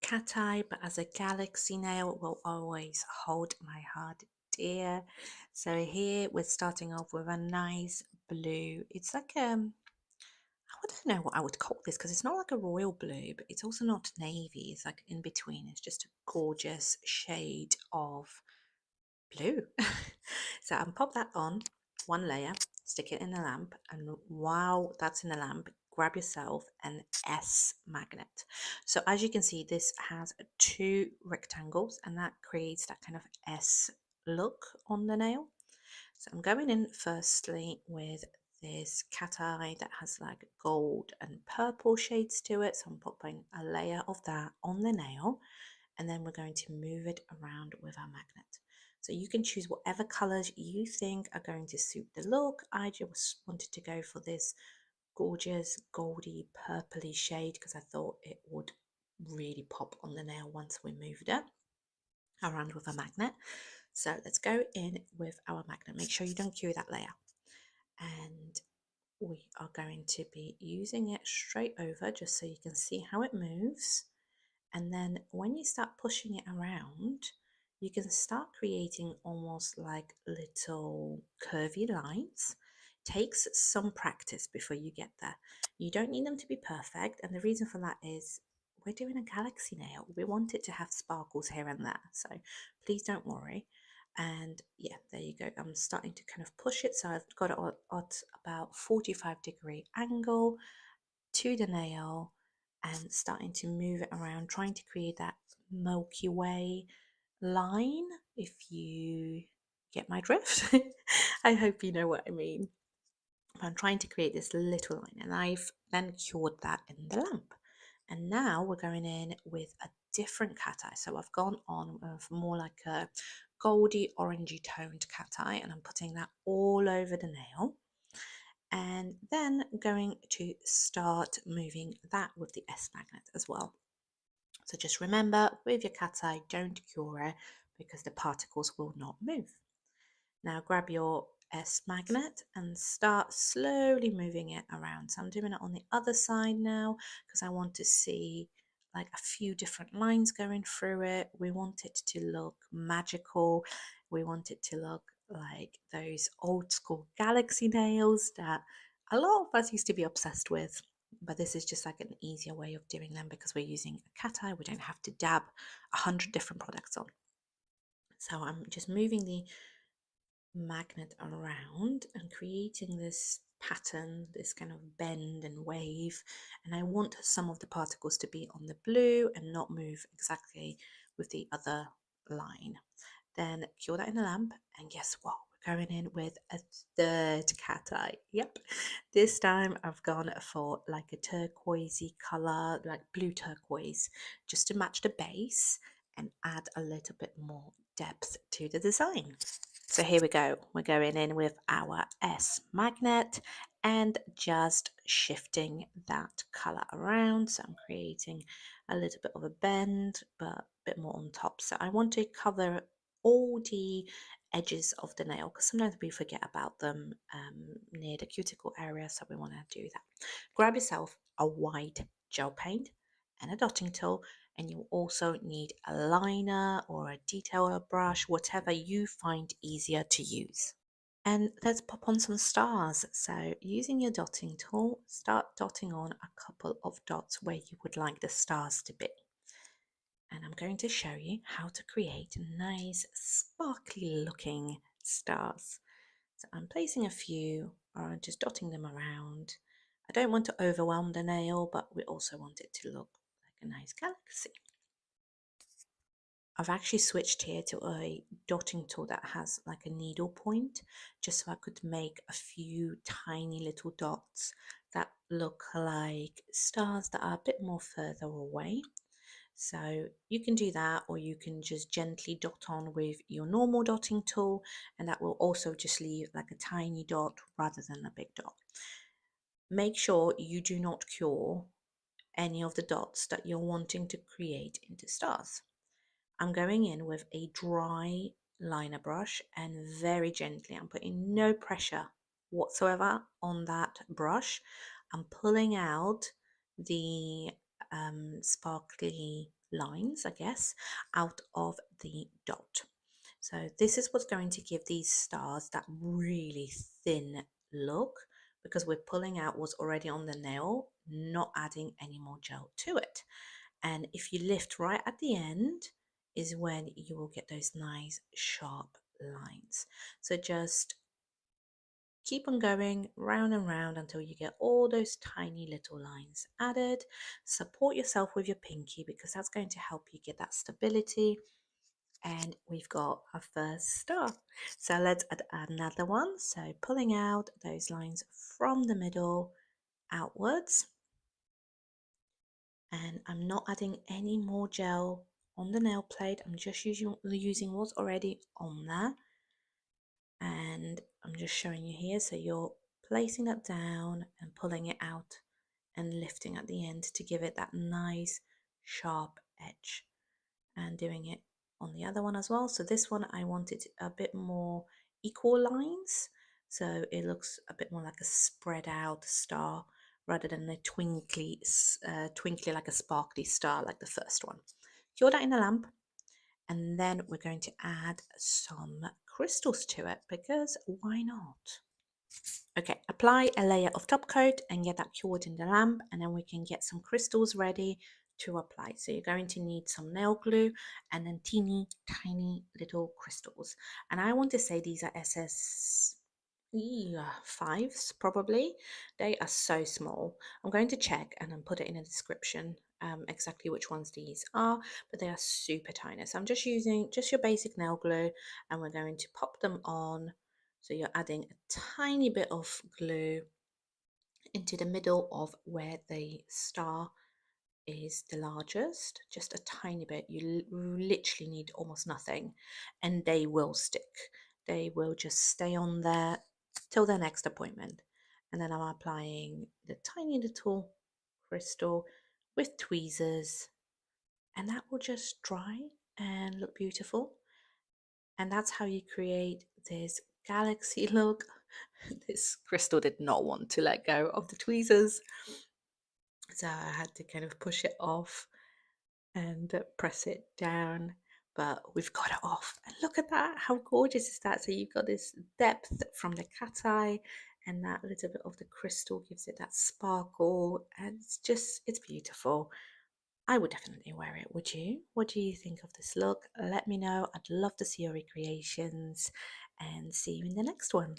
cat eye, but as a galaxy nail will always hold my heart dear. So here we're starting off with a nice blue. It's like I don't know what I would call this because it's not like a royal blue, but it's also not navy. It's like in between. It's just a gorgeous shade of blue. So I'll pop that on one layer, stick it in the lamp, and while that's in the lamp, grab yourself an S magnet. So as you can see, this has two rectangles and that creates that kind of S look on the nail. So I'm going in firstly with this cat eye that has like gold and purple shades to it. So I'm popping a layer of that on the nail, and then we're going to move it around with our magnet. So you can choose whatever colors you think are going to suit the look. I just wanted to go for this gorgeous goldy purpley shade because I thought it would really pop on the nail once we moved it around with a magnet. So let's go in with our magnet. Make sure you don't cure that layer. And we are going to be using it straight over just so you can see how it moves. And then when you start pushing it around, you can start creating almost like little curvy lines. Takes some practice before you get there. You don't need them to be perfect, and the reason for that is we're doing a galaxy nail. We want it to have sparkles here and there, so please don't worry. And yeah, there you go. I'm starting to kind of push it, so I've got it at about 45-degree angle to the nail and starting to move it around, trying to create that Milky Way line, if you get my drift. I hope you know what I mean. I'm trying to create this little line, and I've then cured that in the lamp. And now we're going in with a different cat eye. So I've gone on with more like a goldy orangey toned cat eye, and I'm putting that all over the nail, and then going to start moving that with the S magnet as well. So just remember, with your cat eye, don't cure it because the particles will not move. Now grab your S magnet and start slowly moving it around. So I'm doing it on the other side now because I want to see like a few different lines going through it. We want it to look magical. We want it to look like those old school galaxy nails that a lot of us used to be obsessed with. But this is just like an easier way of doing them because we're using a cat eye. We don't have to dab 100 different products on. So I'm just moving the magnet around and creating this pattern, this kind of bend and wave, and I want some of the particles to be on the blue and not move exactly with the other line. Then cure that in the lamp, and guess what, we're going in with a third cat eye. Yep, this time I've gone for like a turquoisey color, like blue turquoise, just to match the base and add a little bit more depth to the design. So here we go, we're going in with our S magnet and just shifting that color around. So I'm creating a little bit of a bend, but a bit more on top. So I want to cover all the edges of the nail because sometimes we forget about them near the cuticle area, so we want to do that. Grab yourself a white gel paint and a dotting tool, and you also need a liner or a detailer brush, whatever you find easier to use. And let's pop on some stars. So using your dotting tool, start dotting on a couple of dots where you would like the stars to be. And I'm going to show you how to create nice sparkly looking stars. So I'm placing a few, or just dotting them around. I don't want to overwhelm the nail, but we also want it to look like a nice galaxy. I've actually switched here to a dotting tool that has like a needle point, just so I could make a few tiny little dots that look like stars that are a bit more further away. So you can do that, or you can just gently dot on with your normal dotting tool, and that will also just leave like a tiny dot rather than a big dot. Make sure you do not cure any of the dots that you're wanting to create into stars. I'm going in with a dry liner brush and very gently, I'm putting no pressure whatsoever on that brush. I'm pulling out the sparkly lines, I guess, out of the dot. So this is what's going to give these stars that really thin look, because we're pulling out what's already on the nail, not adding any more gel to it. And if you lift right at the end is when you will get those nice sharp lines. So just keep on going round and round until you get all those tiny little lines added. Support yourself with your pinky because that's going to help you get that stability. And we've got our first star. So let's add another one. So pulling out those lines from the middle outwards. And I'm not adding any more gel on the nail plate. I'm just using what's already on there. And I'm just showing you here. So you're placing that down and pulling it out and lifting at the end to give it that nice sharp edge, and doing it on the other one as well. So this one I wanted a bit more equal lines, so it looks a bit more like a spread out star rather than a twinkly like a sparkly star like the first one. Cure that in a lamp, and then we're going to add some crystals to it because why not? Okay, apply a layer of top coat and get that cured in the lamp, and then we can get some crystals ready to apply. So you're going to need some nail glue and then teeny tiny little crystals. And I want to say these are SS fives probably. They are so small. I'm going to check and then put it in a description exactly which ones these are, but they are super tiny. So I'm just using just your basic nail glue, and we're going to pop them on. So you're adding a tiny bit of glue into the middle of where the star is the largest, just a tiny bit. You literally need almost nothing, and they will stick. They will just stay on there till their next appointment. And then I'm applying the tiny little crystal with tweezers, and that will just dry and look beautiful. And that's how you create this galaxy look. This crystal did not want to let go of the tweezers, so I had to kind of push it off and press it down, but we've got it off. And look at that, how gorgeous is that? So you've got this depth from the cat eye, and that little bit of the crystal gives it that sparkle, and it's beautiful. I would definitely wear it. Would you? What do you think of this look? Let me know. I'd love to see your recreations, and see you in the next one.